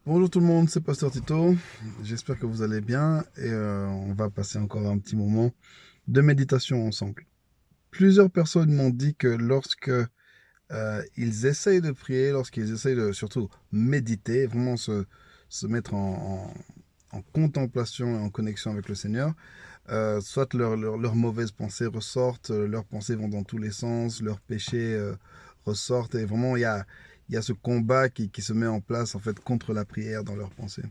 Bonjour tout le monde, c'est Pasteur Tito. J'espère que vous allez bien et on va passer encore un petit moment de méditation ensemble. Plusieurs personnes m'ont dit que lorsque ils essayent de prier, lorsqu'ils essayent de surtout méditer, vraiment se mettre en contemplation et en connexion avec le Seigneur, soit leurs mauvaises pensées ressortent, leurs pensées vont dans tous les sens, leurs péchés ressortent et vraiment il y a ce combat qui se met en place en fait contre la prière dans leurs pensées.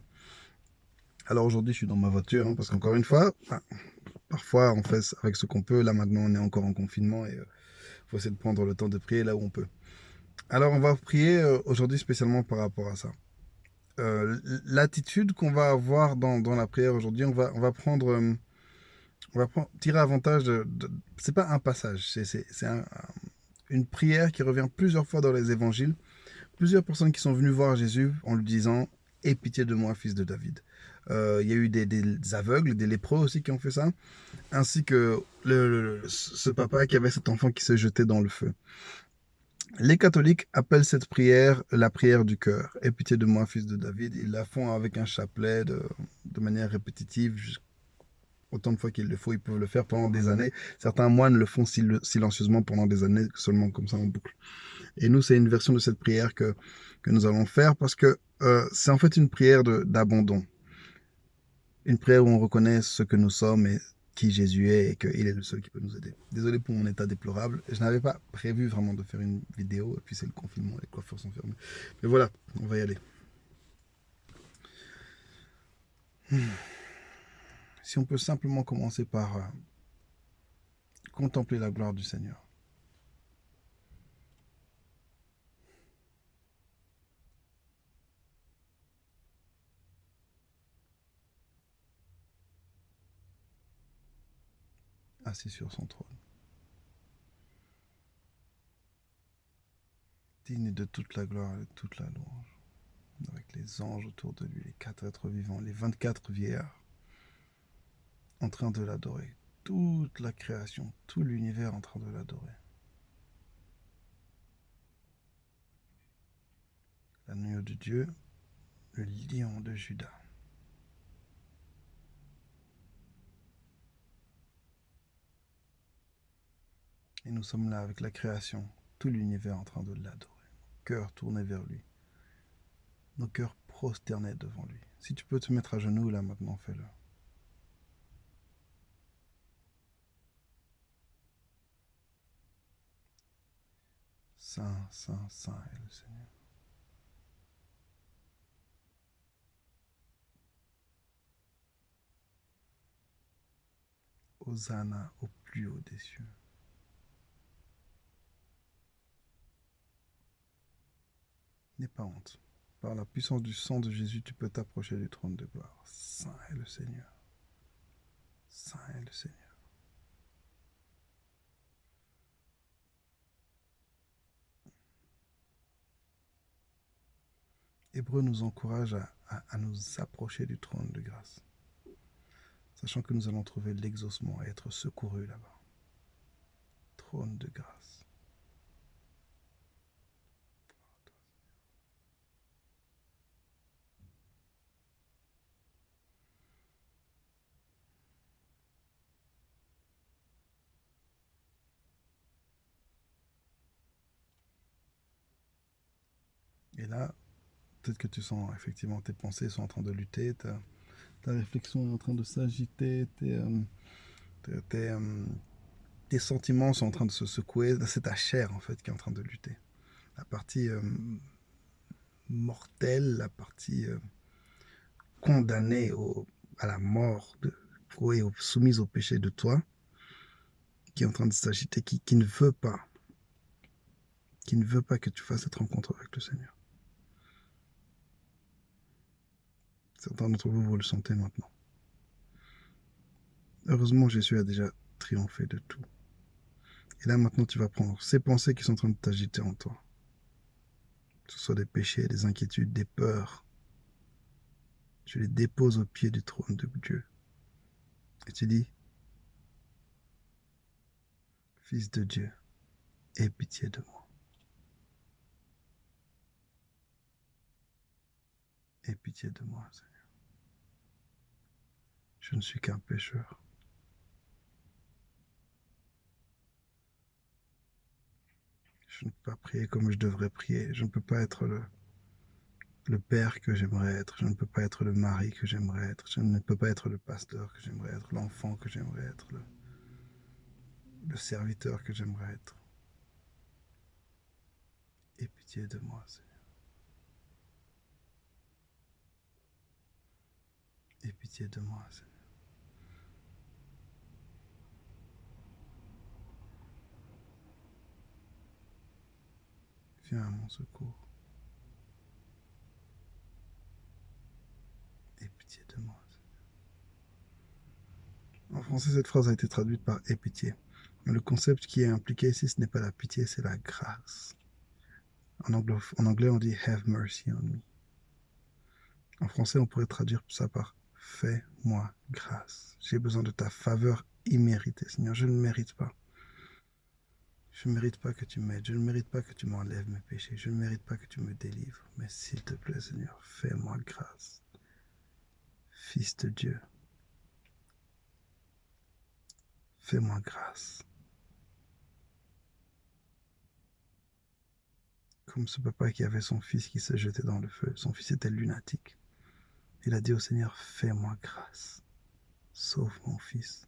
Alors aujourd'hui, je suis dans ma voiture, parce qu'encore une fois, parfois on fait avec ce qu'on peut. Là maintenant, on est encore en confinement et faut essayer de prendre le temps de prier là où on peut. Alors on va prier aujourd'hui spécialement par rapport à ça. L'attitude qu'on va avoir dans la prière aujourd'hui, on va tirer avantage c'est pas un passage, c'est une prière qui revient plusieurs fois dans les évangiles. Plusieurs personnes qui sont venues voir Jésus en lui disant: Aie pitié de moi, fils de David. Il y a eu des aveugles, des lépreux aussi qui ont fait ça, ainsi que ce papa qui avait cet enfant qui se jetait dans le feu. Les catholiques appellent cette prière la prière du cœur. Aie pitié de moi, fils de David. Ils la font avec un chapelet de manière répétitive, autant de fois qu'il le faut. Ils peuvent le faire pendant des années. Certains moines le font silencieusement pendant des années, seulement comme ça en boucle. Et nous, c'est une version de cette prière que nous allons faire parce que c'est en fait une prière d'abandon. Une prière où on reconnaît ce que nous sommes et qui Jésus est et qu'il est le seul qui peut nous aider. Désolé pour mon état déplorable. Je n'avais pas prévu vraiment de faire une vidéo et puis c'est le confinement, les coiffeurs sont fermés. Mais voilà, on va y aller. Si on peut simplement commencer par contempler la gloire du Seigneur. Assis sur son trône. Digne de toute la gloire et de toute la louange. Avec les anges autour de lui, les quatre êtres vivants, les 24 vieillards en train de l'adorer. Toute la création, tout l'univers en train de l'adorer. L'agneau de Dieu, le lion de Juda. Et nous sommes là avec la création, tout l'univers en train de l'adorer. Cœur tourné vers lui. Nos cœurs prosternés devant lui. Si tu peux te mettre à genoux là maintenant, fais-le. Saint, saint, saint est le Seigneur. Hosanna au plus haut des cieux. N'aie pas honte. Par la puissance du sang de Jésus, tu peux t'approcher du trône de gloire. Saint est le Seigneur. Saint est le Seigneur. Hébreu nous encourage à nous approcher du trône de grâce, sachant que nous allons trouver l'exaucement et être secourus là-bas. Trône de grâce. Et là, peut-être que tu sens effectivement tes pensées sont en train de lutter, ta réflexion est en train de s'agiter, tes, tes sentiments sont en train de se secouer. C'est ta chair en fait qui est en train de lutter. La partie mortelle, la partie condamnée à la mort, oui, soumise au péché de toi, qui est en train de s'agiter, qui ne veut pas, qui ne veut pas que tu fasses cette rencontre avec le Seigneur. Certains d'entre vous, vous le sentez maintenant. Heureusement, Jésus a déjà triomphé de tout. Et là, maintenant, tu vas prendre ces pensées qui sont en train de t'agiter en toi. Que ce soit des péchés, des inquiétudes, des peurs. Tu les déposes au pied du trône de Dieu. Et tu dis, Fils de Dieu, aie pitié de moi. Aie pitié de moi, Seigneur. Je ne suis qu'un pécheur. Je ne peux pas prier comme je devrais prier. Je ne peux pas être le père que j'aimerais être. Je ne peux pas être le mari que j'aimerais être. Je ne peux pas être le pasteur que j'aimerais être, l'enfant que j'aimerais être, le serviteur que j'aimerais être. Aie pitié de moi, Seigneur. Aie pitié de moi, Seigneur. Viens à mon secours. Aie pitié de moi, Seigneur. En français, cette phrase a été traduite par aie pitié. Mais le concept qui est impliqué ici, ce n'est pas la pitié, c'est la grâce. En anglais, on dit have mercy on me. En français, on pourrait traduire ça par fais-moi grâce. J'ai besoin de ta faveur imméritée, Seigneur. Je ne mérite pas. Je ne mérite pas que tu m'aides. Je ne mérite pas que tu m'enlèves mes péchés. Je ne mérite pas que tu me délivres. Mais s'il te plaît, Seigneur, fais-moi grâce. Fils de Dieu, fais-moi grâce. Comme ce papa qui avait son fils qui se jetait dans le feu. Son fils était lunatique. Il a dit au Seigneur, fais-moi grâce. Sauve mon fils.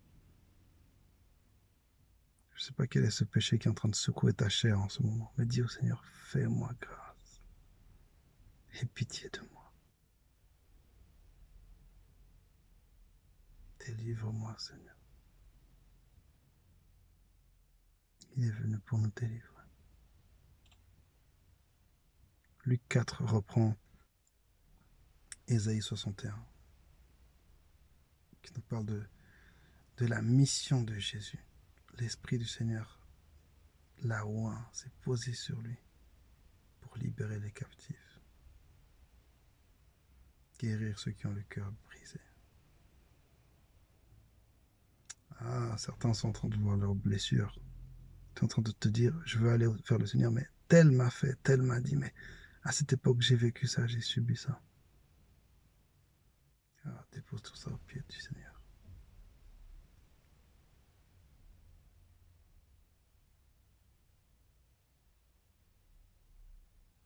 Je ne sais pas quel est ce péché qui est en train de secouer ta chair en ce moment, mais dis au Seigneur, fais-moi grâce. Aie pitié de moi. Délivre-moi, Seigneur. Il est venu pour nous délivrer. Luc 4 reprend Ésaïe 61, qui nous parle de la mission de Jésus. L'Esprit du Seigneur l'a oint, s'est posé sur lui pour libérer les captifs, guérir ceux qui ont le cœur brisé. Ah, certains sont en train de voir leurs blessures. Tu es en train de te dire, je veux aller vers le Seigneur, mais tel m'a fait, tel m'a dit, mais à cette époque, j'ai vécu ça, j'ai subi ça. Ah, dépose tout ça au pied du Seigneur.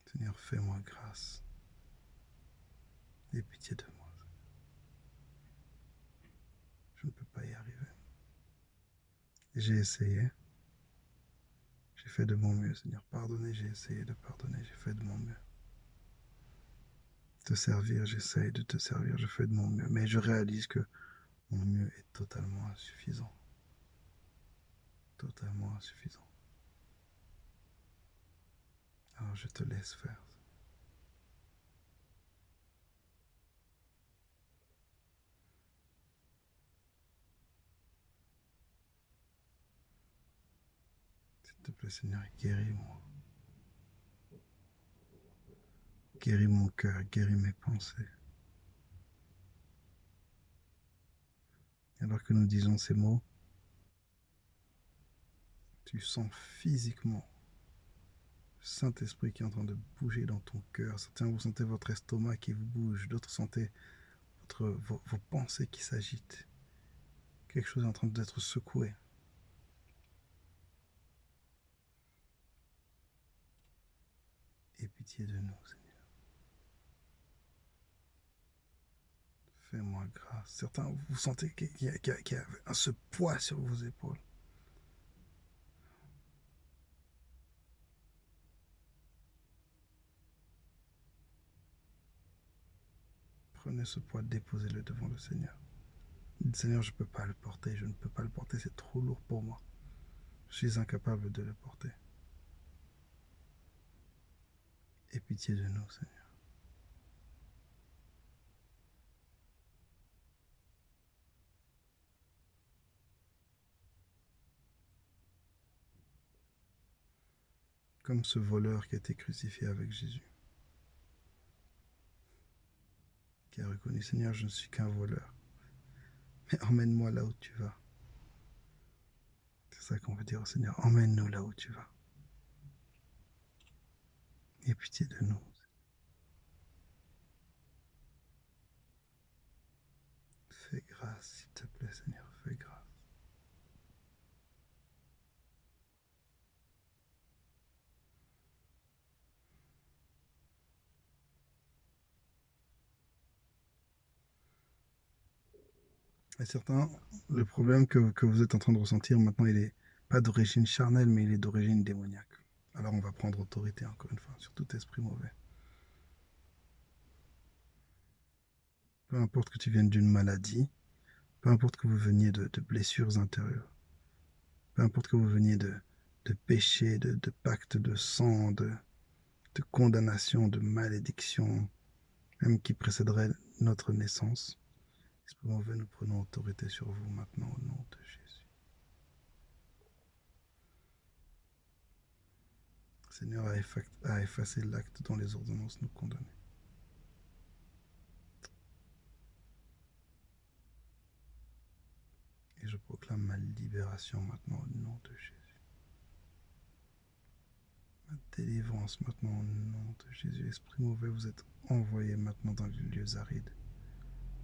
Seigneur, fais-moi grâce. Aie pitié de moi. Je ne peux pas y arriver. J'ai essayé. J'ai fait de mon mieux, Seigneur. Pardonnez, j'ai essayé de pardonner. J'ai fait de mon mieux. Te servir, j'essaye de te servir. Je fais de mon mieux. Mais je réalise que mon mieux est totalement insuffisant. Totalement insuffisant. Alors je te laisse faire. S'il te plaît, Seigneur, guéris-moi. Guéris mon cœur, guéris mes pensées. Et alors que nous disons ces mots, tu sens physiquement le Saint-Esprit qui est en train de bouger dans ton cœur. Certains, vous sentez votre estomac qui vous bouge, d'autres sentez vos pensées qui s'agitent. Quelque chose est en train d'être secoué. Aie pitié de nous, Seigneur. Fais-moi grâce. Certains, vous sentez qu'il y a ce poids sur vos épaules. Prenez ce poids, déposez-le devant le Seigneur. Dites, Seigneur, je ne peux pas le porter, je ne peux pas le porter, c'est trop lourd pour moi. Je suis incapable de le porter. Aie pitié de nous, Seigneur. Comme ce voleur qui a été crucifié avec Jésus, qui a reconnu, Seigneur, je ne suis qu'un voleur, mais emmène-moi là où tu vas. C'est ça qu'on veut dire au Seigneur, emmène-nous là où tu vas. Aie pitié de nous. Et certains, le problème que vous êtes en train de ressentir maintenant, il est pas d'origine charnelle, mais il est d'origine démoniaque. Alors on va prendre autorité, encore une fois, sur tout esprit mauvais. Peu importe que tu viennes d'une maladie, peu importe que vous veniez de blessures intérieures, peu importe que vous veniez de péchés, de pactes de sang, de condamnation, de malédiction, même qui précéderait notre naissance. Esprit mauvais, nous prenons autorité sur vous maintenant au nom de Jésus. Le Seigneur a effacé l'acte dont les ordonnances nous condamnaient. Et je proclame ma libération maintenant au nom de Jésus. Ma délivrance maintenant au nom de Jésus. Esprit mauvais, vous êtes envoyé maintenant dans les lieux arides.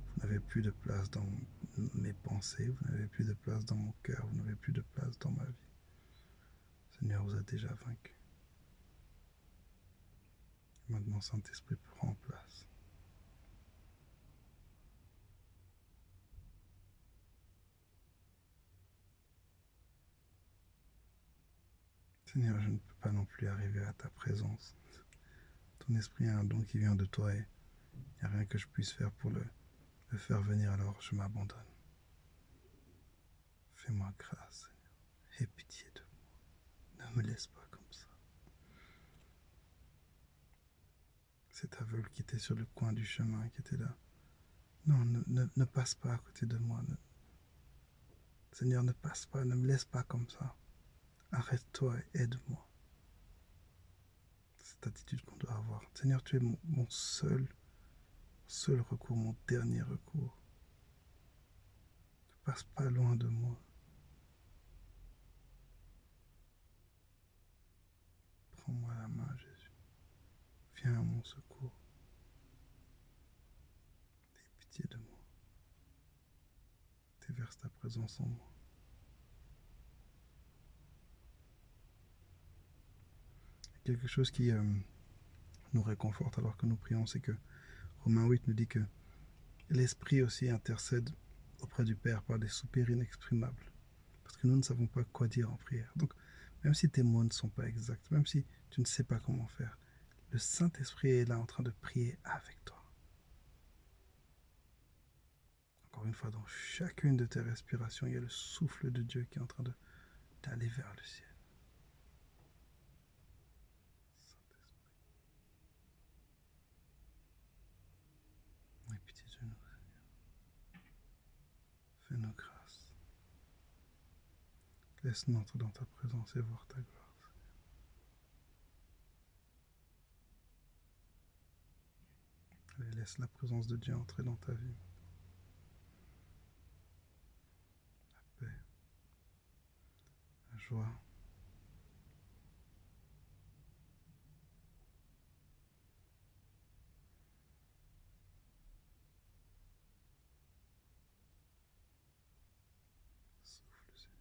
Vous n'avez plus de place dans mes pensées, vous n'avez plus de place dans mon cœur, vous n'avez plus de place dans ma vie. Le Seigneur vous a déjà vaincu. Maintenant, Saint-Esprit prend place. Seigneur, je ne peux pas non plus arriver à ta présence. Ton esprit a un don qui vient de toi et il n'y a rien que je puisse faire pour le faire venir, alors je m'abandonne. Fais-moi grâce, Seigneur. Aie pitié de moi. Ne me laisse pas comme ça. Cet aveugle qui était sur le coin du chemin, qui était là. Non, ne passe pas à côté de moi. Seigneur, ne passe pas, ne me laisse pas comme ça. Arrête-toi et aide-moi. C'est cette attitude qu'on doit avoir. Seigneur, tu es mon seul recours, mon dernier recours. Ne passe pas loin de moi. Prends-moi la main, Jésus. Viens à mon secours. Aie pitié de moi. Déverse ta présence en moi. Quelque chose qui nous réconforte alors que nous prions, c'est que Romains 8 nous dit que l'Esprit aussi intercède auprès du Père par des soupirs inexprimables. Parce que nous ne savons pas quoi dire en prière. Donc, même si tes mots ne sont pas exacts, même si tu ne sais pas comment faire, le Saint-Esprit est là en train de prier avec toi. Encore une fois, dans chacune de tes respirations, il y a le souffle de Dieu qui est en train d'aller vers le ciel. Saint-Esprit, aie pitié de nous, Seigneur. Fais-nous grâce. Laisse-nous entrer dans ta présence et voir ta gloire. Allez, laisse la présence de Dieu entrer dans ta vie. La paix, la joie. Souffle, Seigneur.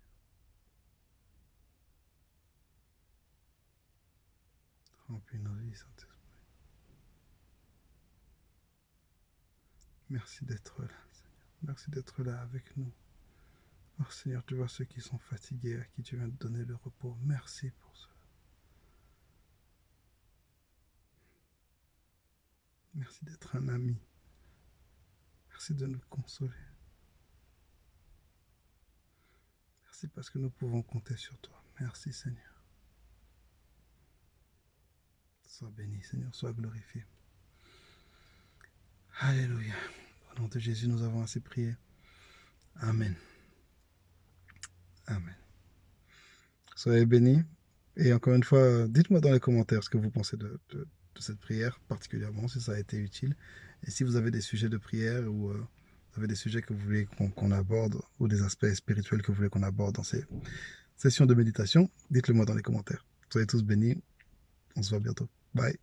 Remplis nos vies, Saint-Esprit. Merci d'être là, Seigneur. Merci d'être là avec nous. Oh Seigneur, tu vois ceux qui sont fatigués, à qui tu viens de donner le repos. Merci pour cela. Merci d'être un ami. Merci de nous consoler. Merci parce que nous pouvons compter sur toi. Merci Seigneur. Sois béni Seigneur, sois glorifié. Alléluia. Au nom de Jésus, nous avons assez prié. Amen. Amen. Soyez bénis. Et encore une fois, dites-moi dans les commentaires ce que vous pensez de cette prière, particulièrement si ça a été utile. Et si vous avez des sujets de prière ou vous avez des sujets que vous voulez qu'on aborde ou des aspects spirituels que vous voulez qu'on aborde dans ces sessions de méditation, dites-le moi dans les commentaires. Soyez tous bénis. On se voit bientôt. Bye.